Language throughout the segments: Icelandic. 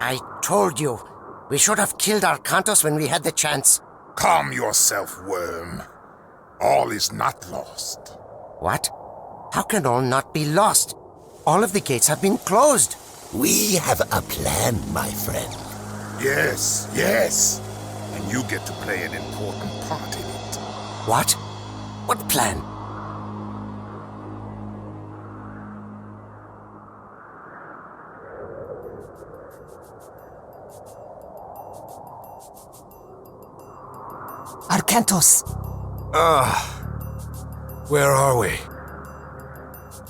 I told you. We should have killed Arcantos when we had the chance. Calm yourself, worm. All is not lost. What? How can all not be lost? All of the gates have been closed. We have a plan, my friend. Yes, yes. And you get to play an important part in it. What? What plan? Arcantos! Where are we?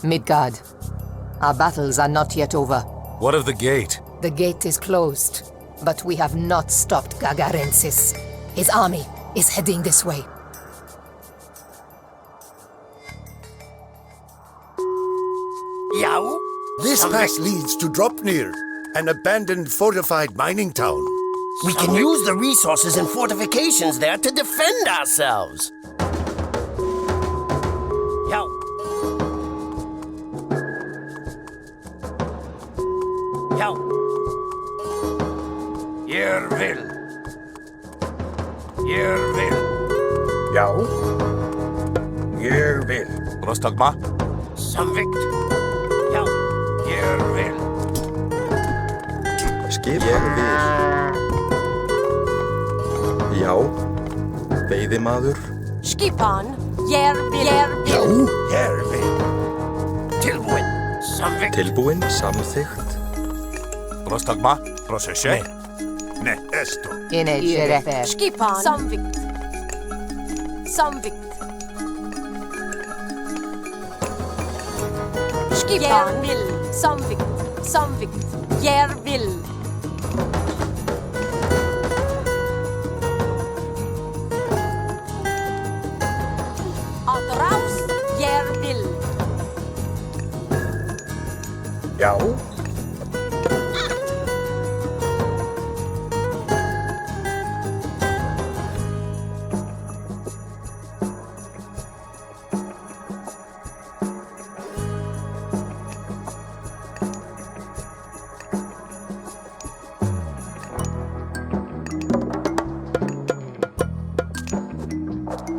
Midgard. Our battles are not yet over. What of the gate? The gate is closed, but we have not stopped Gagarensis. His army is heading this way. Yow? This pass leads to Dropnir, an abandoned fortified mining town. We can use the resources and fortifications there to defend ourselves. Yow. Yow. Your will. Your will. Yow. Your will. Rostagma? Samvikt. Yow. Your will. Skip ég vil. Já. Veiðimaður. Skipan. Ég vil. Já, Your will. Tilbúin. Samvikt. Tilbúin, samþykkt. Rostagma? Procesje? Ne, esto. Inegere. Skipan. Samvikt. Samvikt. Skipan. Jeg vil. Samvikt. Samvikt. Jeg vil. Atraus. Jeg vil. Yow.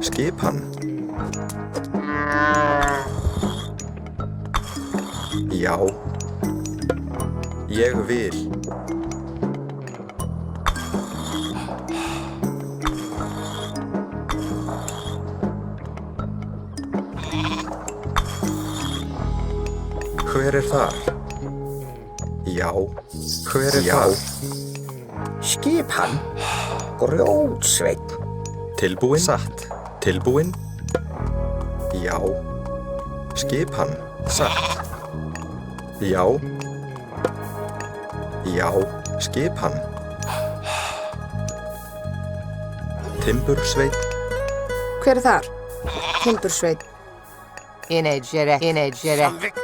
Skipan. Já. Ég vil. Hver þar? Já. Hver þar? Skipan. Grjótsveinn. Tilbúin. Satt. Tilbúin. Já. Skipan. Satt. Já. Já. Skipan. Timbursveinn. Hver þar? Timbursveinn. Inegere. Samvikt.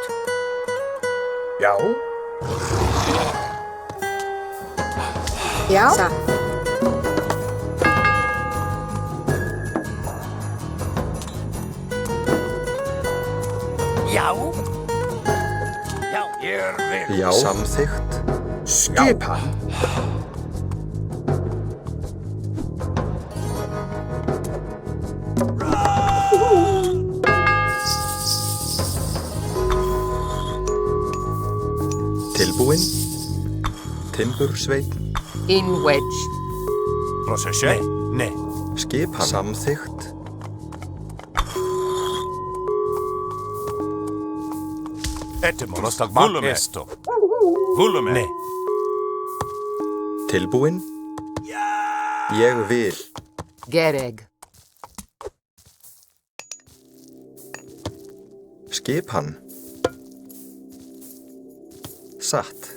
Yow. Já. Yow. Yow. Your will. Já. Samþykkt. Skipan. Tilbúin. Timbursveinn. In wedge. Procesje? Ne. Skipan. Samþykkt. Etemo. Rostagma? Esto. Volume? Ne. Tilbúin. Ég vil. Gereg. Skipan. Satt.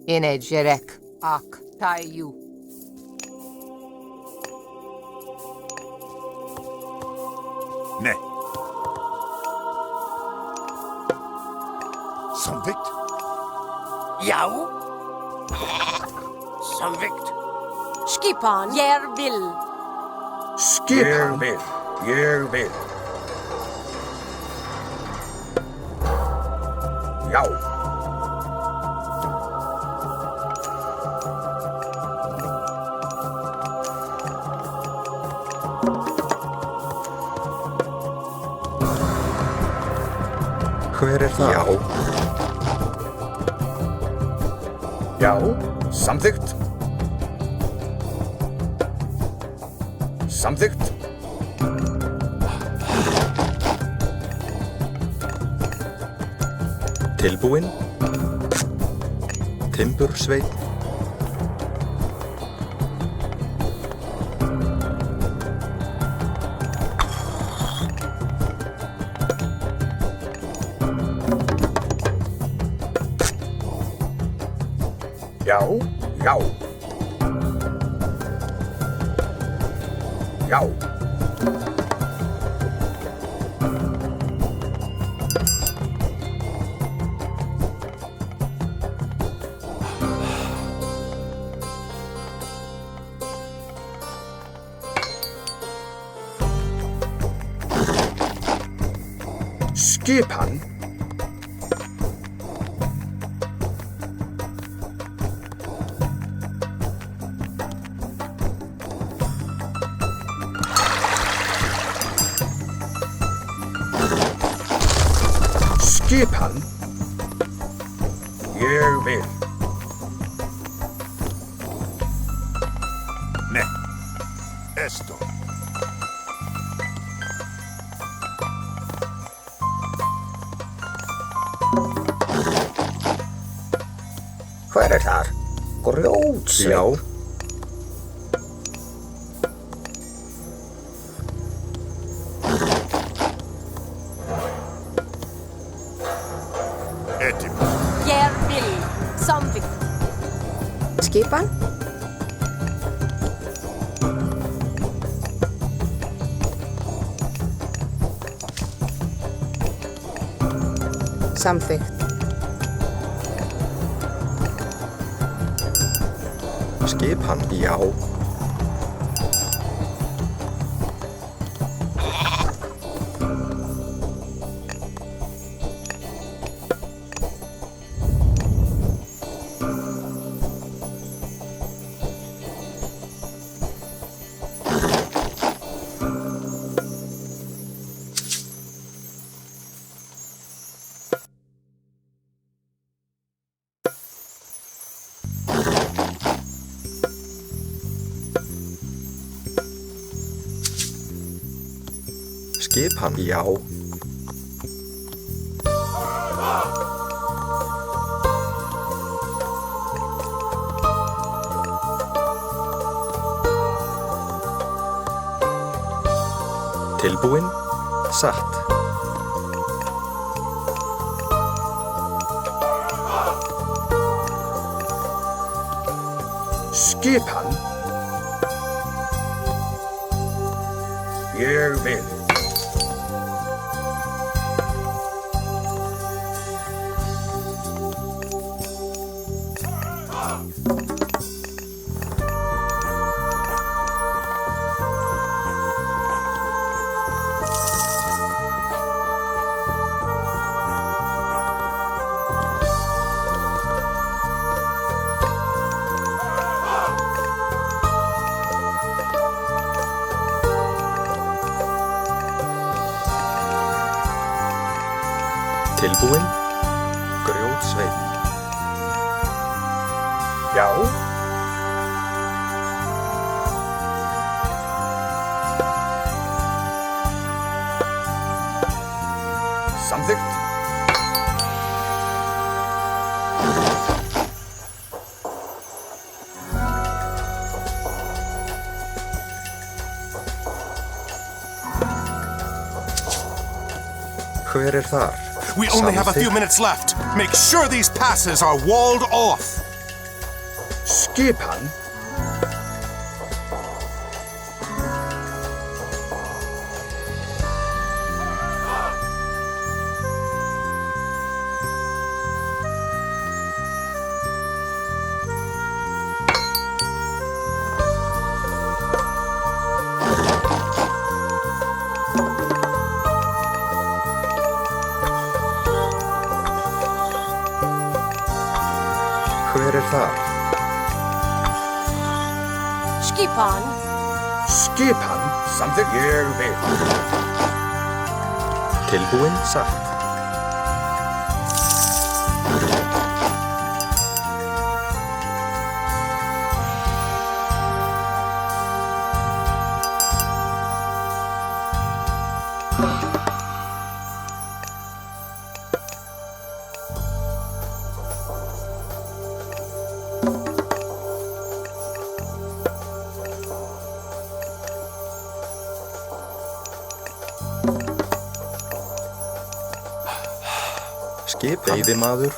Inegerek. Ak. Taiju. Ne. Samvikt. Yow. Samvikt. Skipan. Jeg vil. Skipan. Your will. Yow. Hver það? Já, samþykkt. Samþykkt. Tilbúin. Timbursveinn. Já, já. Já. Skipan. Skipan. Ég vil. Ne. Esto. Hver þar? Grjótsveinn. Já. Etimo. Ég vil. Samþykkt. Skipan? Samþykkt. Skipan? Já. Skipan? Já. Tilbúin? Satt. Skipan. Ég vil. Tilbúin? Grjótsveinn. Já. Samþykkt. Hver þar? We only have a few Samþykkt. minutes left. Make sure these passes are walled off. Skipan. Hver þar? Skipan. Skipan. Samþykkt. Ég vil. Tilbúin? Satt. Skip veiðimaður.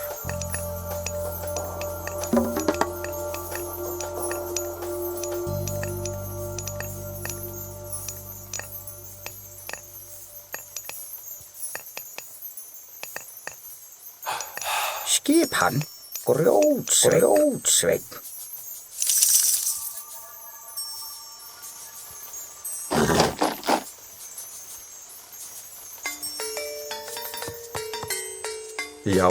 Skipan, grjótsveinn. Já.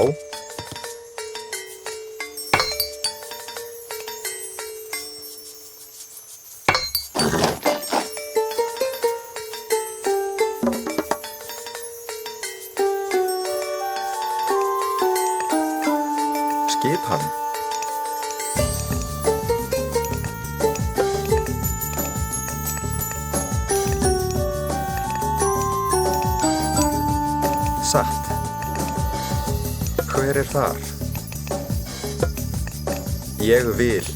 Skipan. Satt. Hver þar? Ég vil.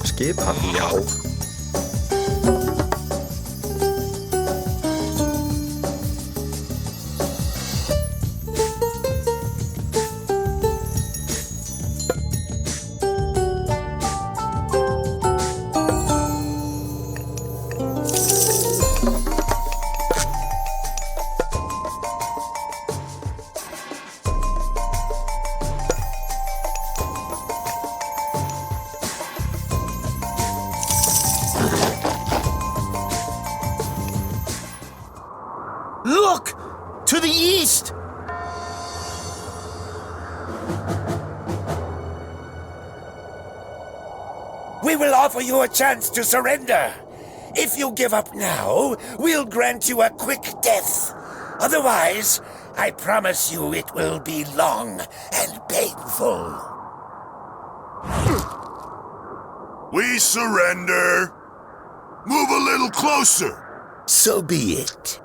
Skipan, já. Look! To the east! We will offer you a chance to surrender. If you give up now, we'll grant you a quick death. Otherwise, I promise you it will be long and painful. We surrender. Move a little closer. So be it.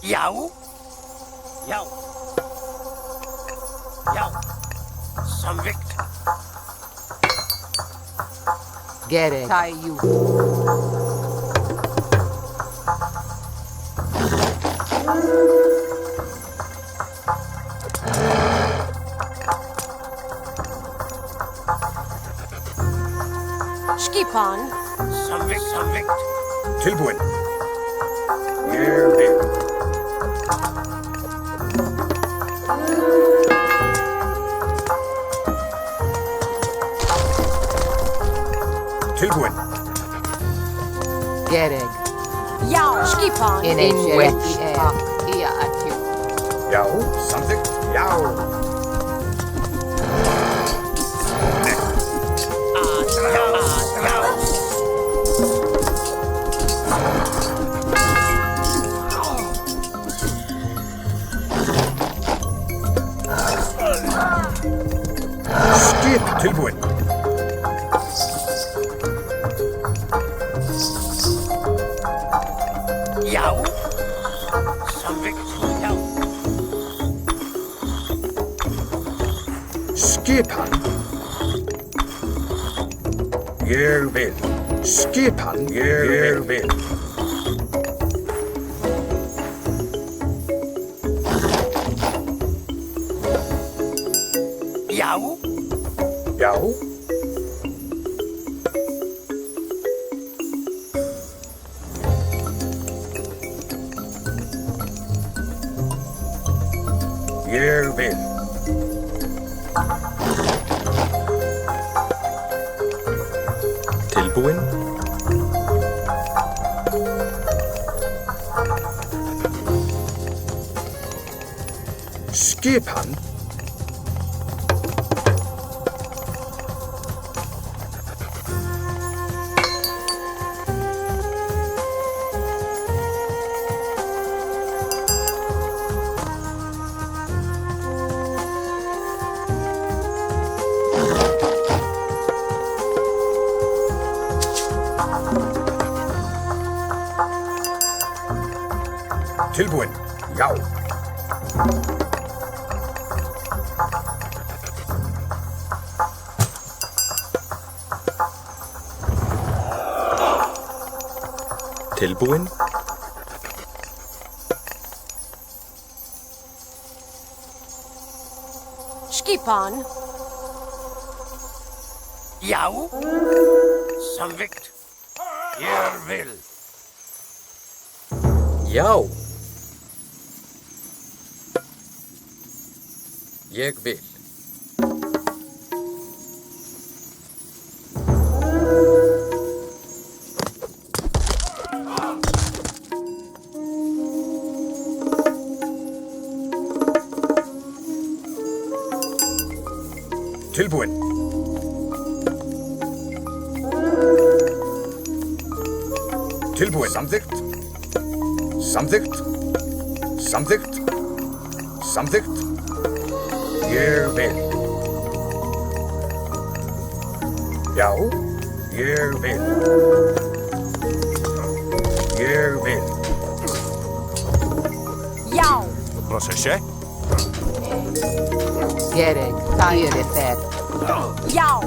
Já. Já. Já. Samvikt. Gereg. Tayu. Skipan. Samvikt. Tilbúin. Ég vil. Tilbúin. Gereg. Já. Skipan. Ia atju. Já, samþykkt. Já. Skip tilbúin. Já. Samvikt. Já. Skipan. Ég vil. Skipan. Ég vil. Já. Já. Ég vil. Tilbúin. Skipan. Tilbúin. Já. Tilbúin. Skipan. Já. Samvikt. Ég vil. Já. Ég vil. Tilbúin. Tilbúin. Samþykkt. Samþykkt. Samþykkt. Samþykkt. Ég vil. Já. Ég vil. Ég vil. Já. Proszę się. Gerek, tajere fer. Já.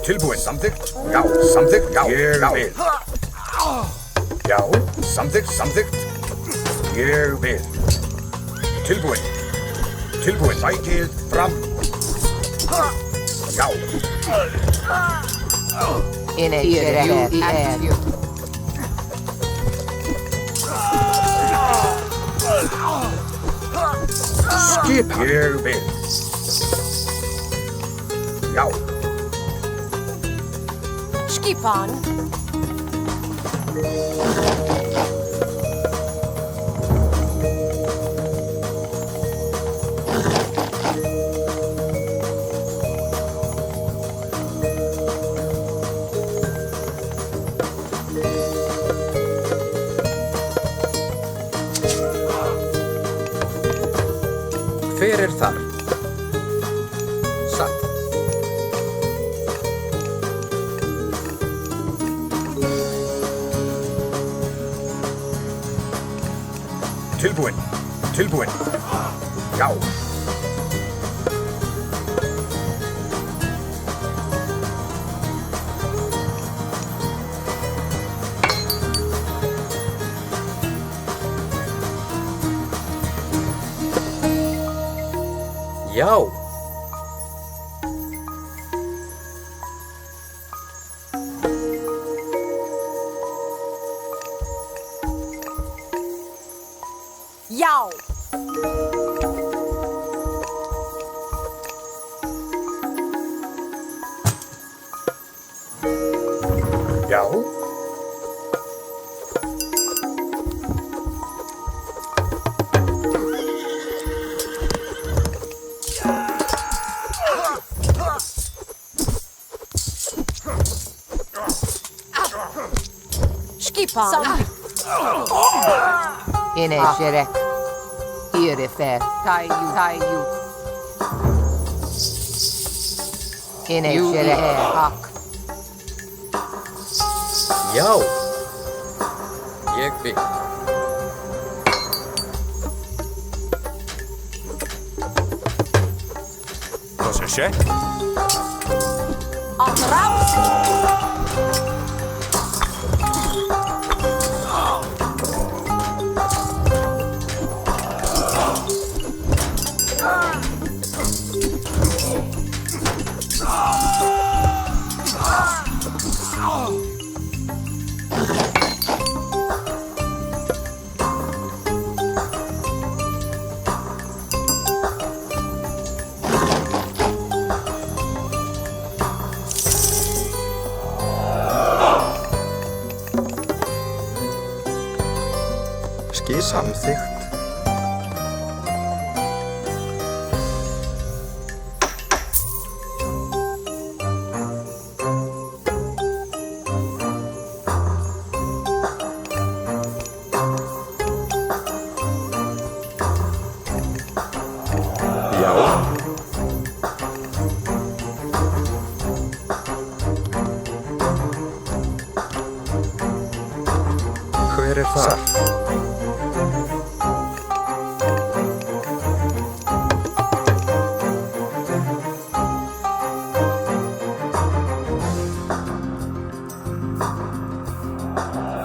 Tilbúin. Samþykkt. Já. Samþykkt. Já. Ég vil. Já. Samþykkt. Samþykkt. Ég vil. Tilbúin. Tilbúin. Sækið fram. Já. Ine gerek, er. Skipan. Ég vil. Já. Skipan. Hver er þar? Satt. Tilbúin. Tilbúin. Já. Já. Já. Já. Skipan. Ine gerek. Ire fer. Tayu. Ine gerek, hak. Já. Ég vil. Proszę się. Atraps. Skip. Samþykkt. Hver er þar?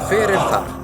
Hver er þar?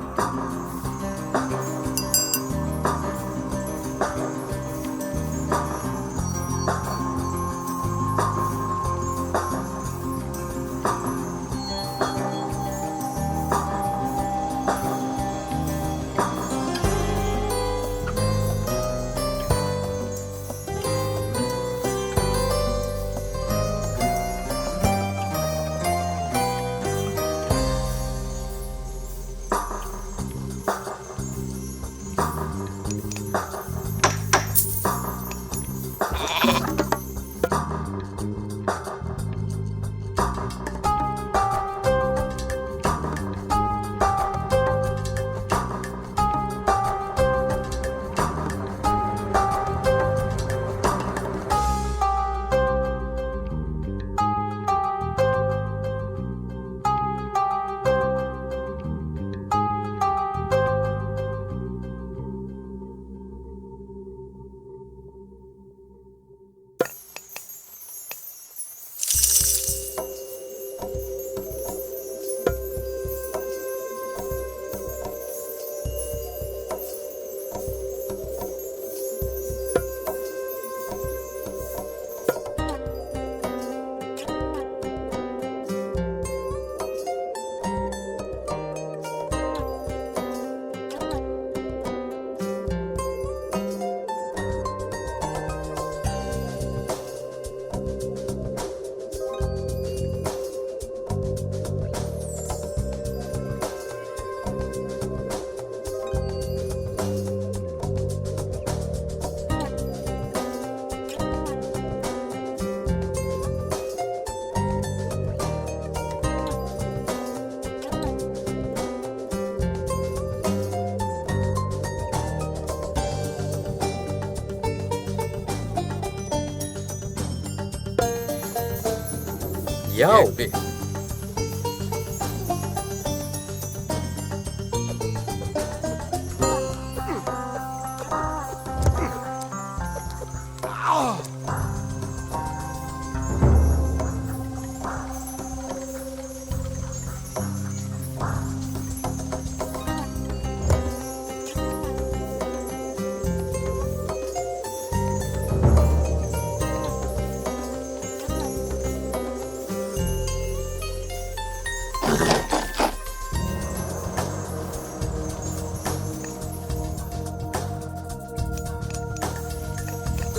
Já. Ég vil.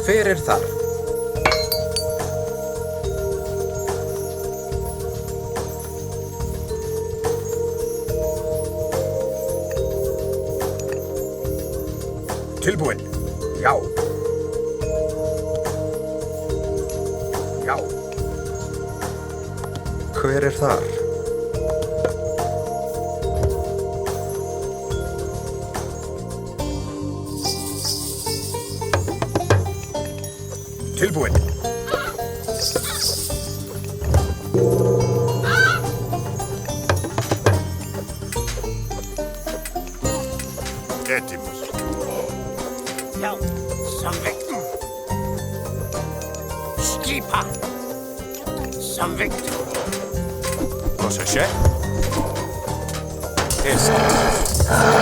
Hver er þar? Tilbúin. Já. Já. Hver er þar? Tilbúin. Etimus. Já, samvegt. Skipa. Samvegt. Cosa c'è? Est.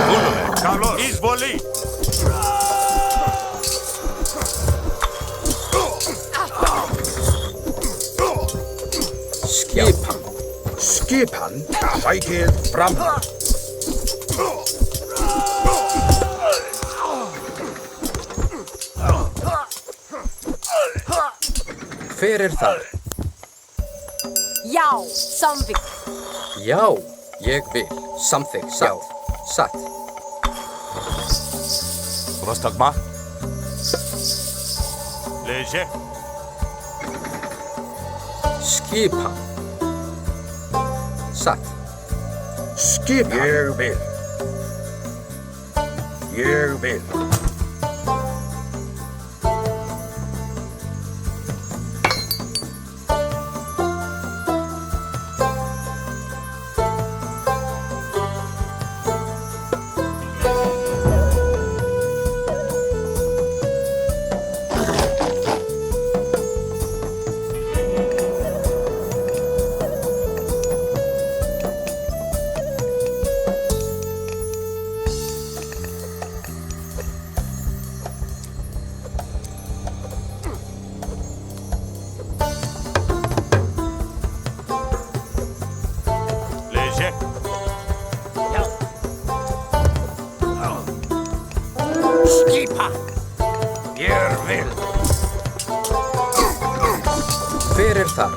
Unome. Carlos. Izvoli. Skipan. Skipan. Sækið fram. Hver er þar? Já, samvigt. Já, ég vil. Samþykkt. Satt. Satt. Prostagma. Léger. Skipan. Satt. Skipan. Ég vil. Ég vil. vil. Hver er þar?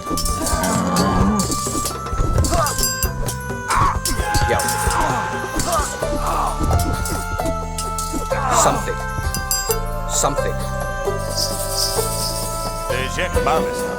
Já. Samþykkt. Samþykkt. Málista.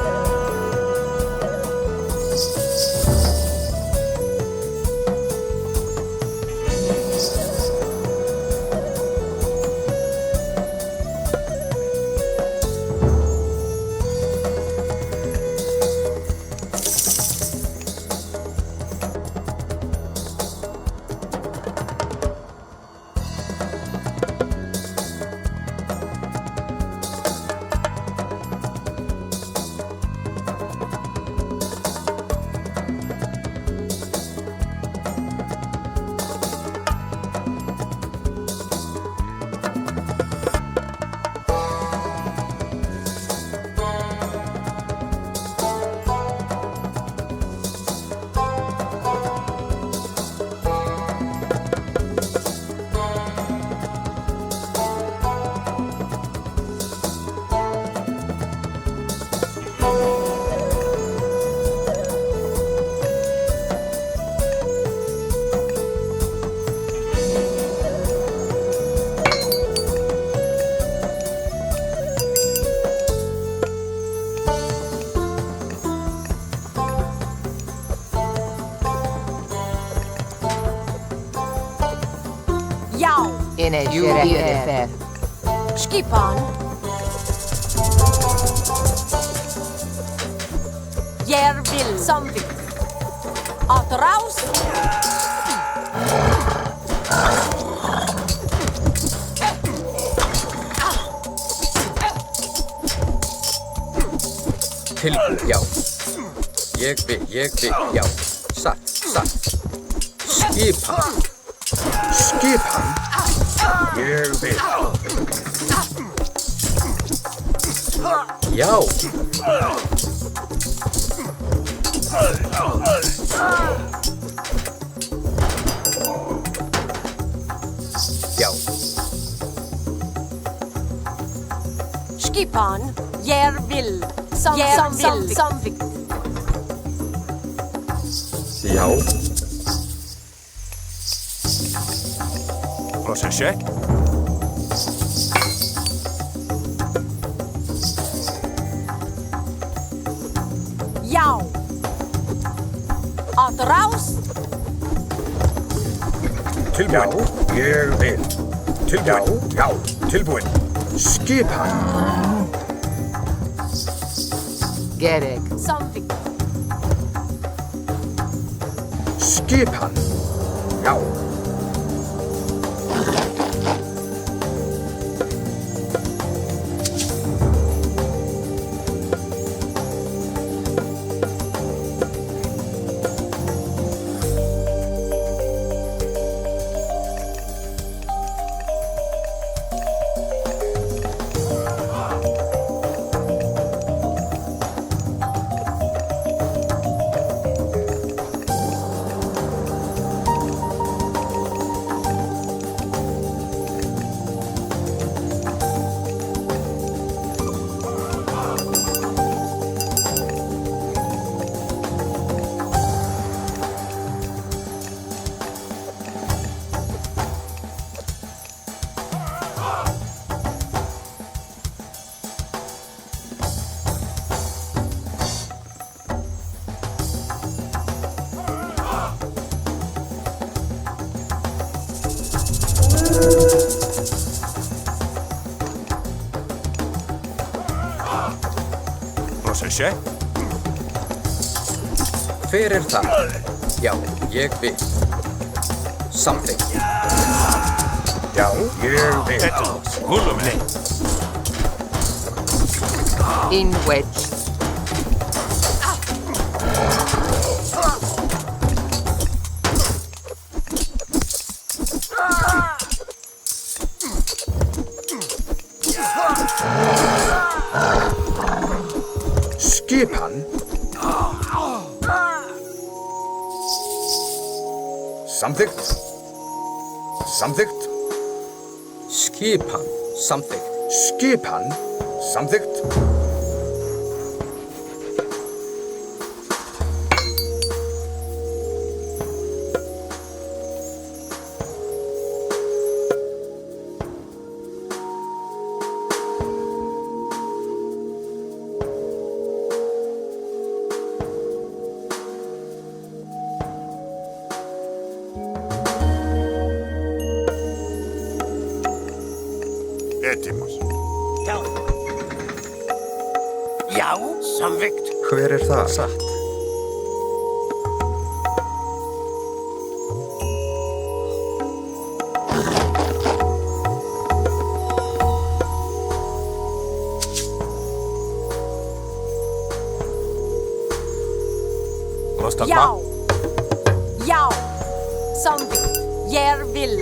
Yine şeref. Skipan. Jeg vil samvik. Atraus. Til, já. Ég vil, já. Satt, satt. Skipan. Skipan. Ég vil. Já. Já. Skipan. Jeg vil. Samvik. Já. Proszę. Já. Atraus. Tilbúin. Ég vil. Tilbúin. Já. Tilbúin. Skipan. Gerek. Samvik. Skipan. Já. Proszę. Hver er þar? Já, ég vil. Samþykkt. Já. Ég vil. Hulumni. In wedge. Skipan. Samþykkt. Samþykkt. Skipan. Samþykkt. Skipan. Samþykkt. Etimus. Já, samvikt. Hver er það? Satt. Já. Já. Samvikt. Jeg vil.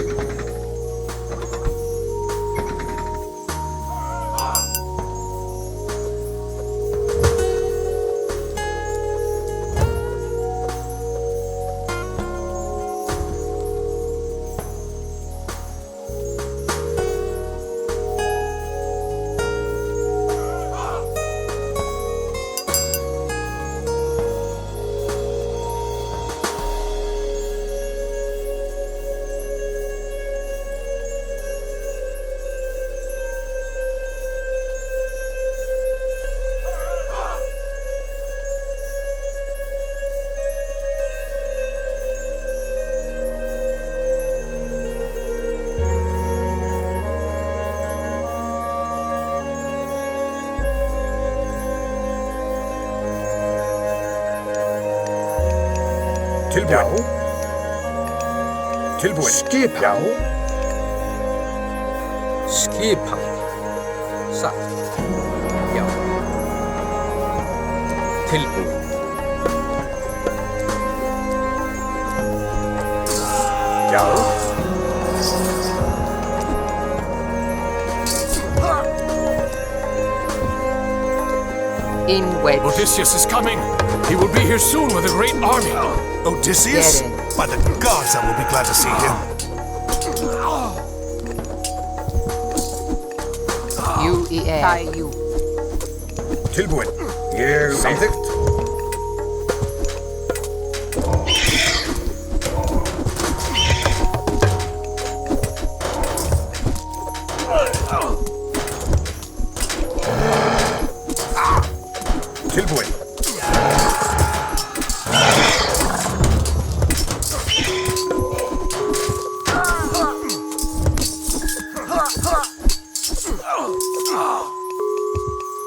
Tilbúin. Tilbúin. Skipan. Skipan. Satt. Já. Tilbúin. Já. In wedge. Odysseus is coming. He will be here soon with a great army. Odysseus? Get it. By the gods, I will be glad to see him. U-E-A. Tilbúin. Ég samþykkt. Tilbúin.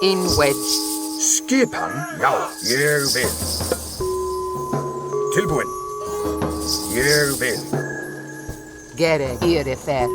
In wedge. Skipan. Já, ég vil. Tilbúin. Ég vil. Gere. Irifer.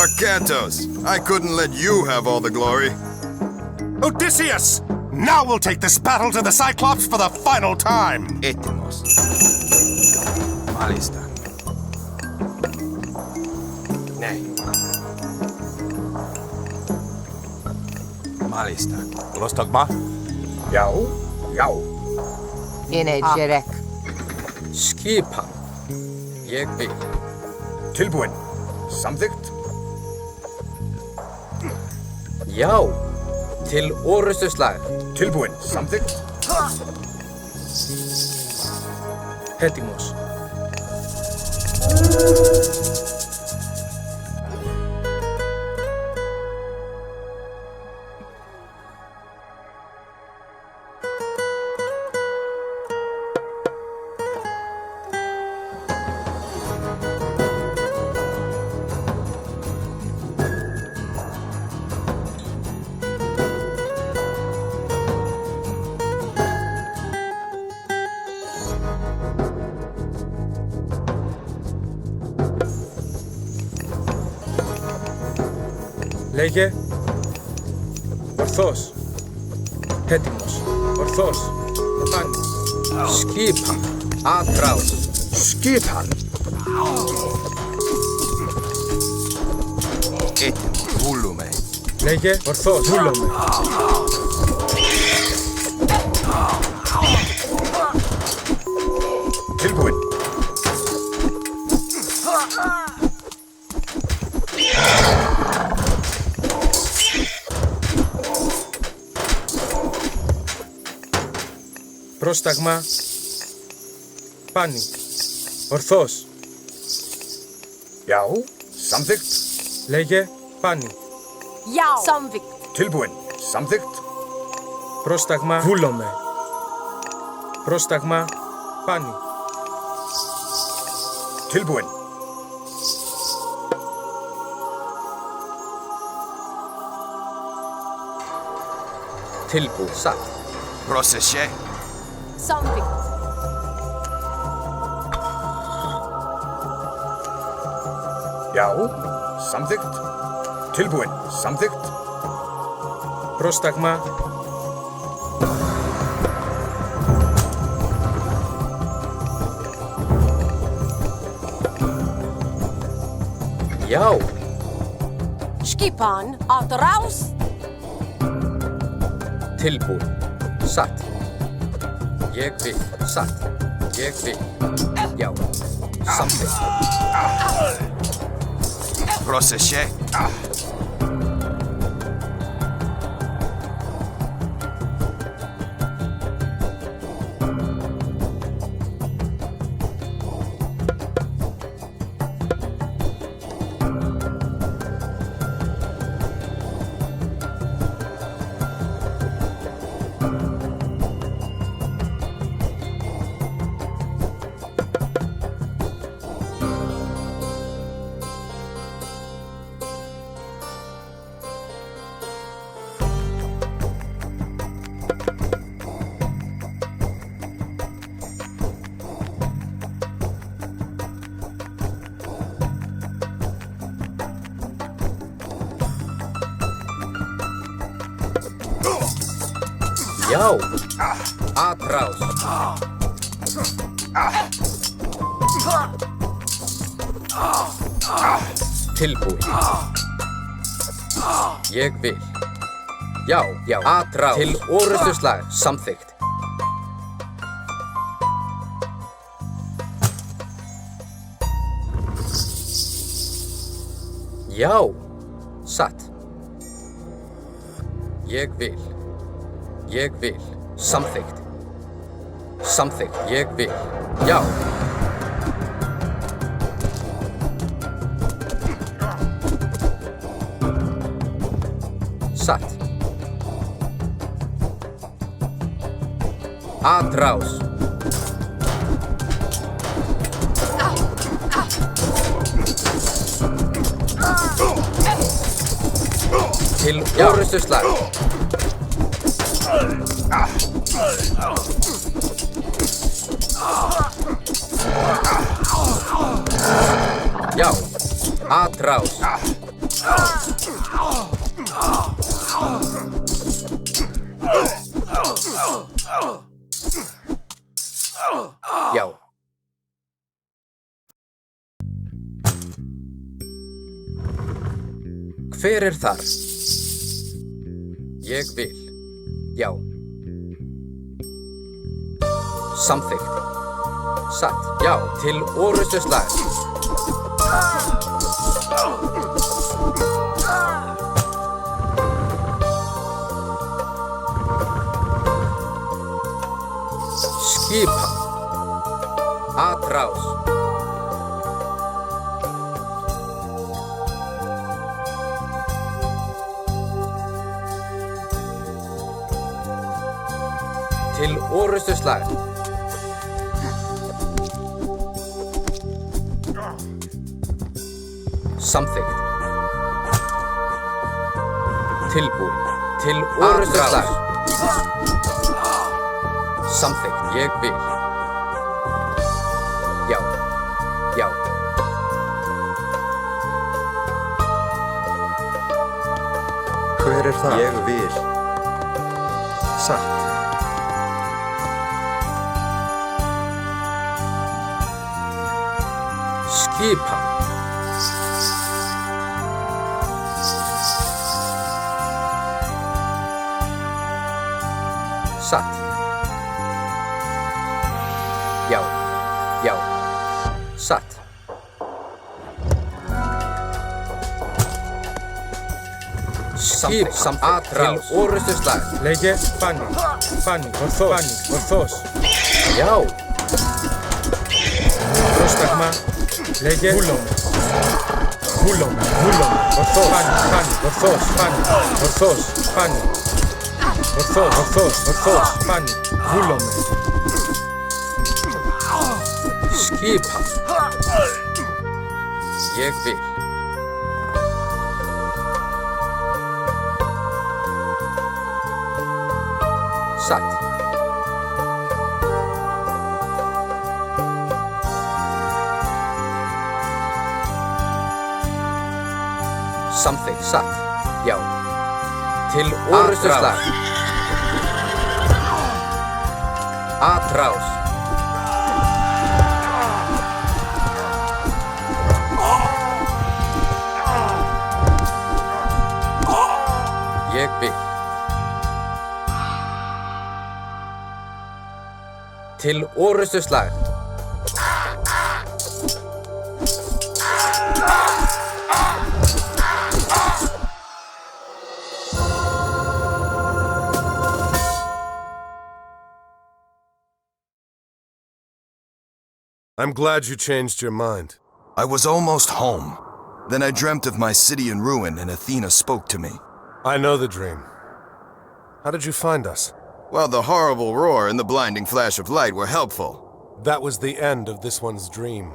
Arkantos, I couldn't let you have all the glory. Odysseus! Now we'll take this battle to the Cyclops for the final time! Etimus. Malista. Näin. Malista. Rostogma? Já, já. In a jerek. Skipan. Ég vil. Tilbúin. Samþykkt. Já. Til orustuslag. Tilbúin. Samþykkt. Έτοιμος. Λέγε. Ορθός. Έτοιμος. Ορθός. Πάνι. Skipan. Atráð. Skipan. Βούλουμε. Λέγε. Ορθός. Βούλομαι. Tilbúin. Πρόσταγμα. Πάνι. Ορθός. Já. Samþykkt. Λέγε. Πάνι. Já. Samvikt. Tilbúin. Samþykkt. Πρόσταγμα. Βούλομαι. Πρόσταγμα. Πάνι. Tilbúin. Tilbú. Satt. Πρόσεχε. Samvikt. Já. Samþykkt. Tilbúin. Samþykkt. Πρόσταγμα. Já. Skipan. Atráð. Tilbúin. Satt. Ég vil. Satt. Ég vil. Já. Samþykkt. Πρόσεχε. Já. Atráð. Tilbúin. Ég vil. Já. Já. Atráð. Til orustuslag. Samþykkt. Já. Satt. Ég vil. Ég vil. Samþykkt. Samþykkt. Ég vil. Já. Satt. Atráð. Til orustuslag. Já. Atráð. Já. Hver er þar? Ég vil. Já. Samþykkt. Satt. Já, til orrustuslag. Skipan. Atrás. Til orrustuslag. Samþykkt. Tilbúin. Til orrustuslag. Samþykkt. Ég vil. Já. Já. Hver það? Ég vil. Satt. Skipan. Satt. Já. Já. Satt. Skip atrás. Til orrustuslag. Λέγε πάνι. Πάνι. Ορθός. Já. Πρόσταγμα. Λέγε βούλομαι. Ορθός. Πάνι. Ορθός. Πάνι. Ορθός. Πάνι. Βούλομαι. Skipan. Ég vil. Satt. Samþykkt. Satt. Já. Til orrustuslag. Atrás. Ég vil. Til orrustuslag. I'm glad you changed your mind. I was almost home. Then I dreamt of my city in ruin and Athena spoke to me. I know the dream. How did you find us? Well, the horrible roar and the blinding flash of light were helpful. That was the end of this one's dream.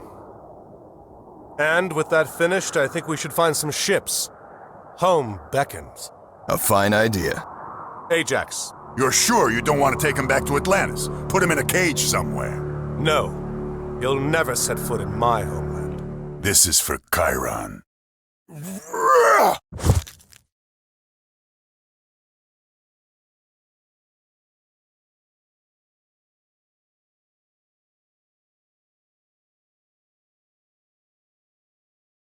And with that finished, I think we should find some ships. Home beckons. A fine idea. Ajax. You're sure you don't want to take him back to Atlantis? Put him in a cage somewhere? No. He'll never set foot in my homeland. This is for Chiron.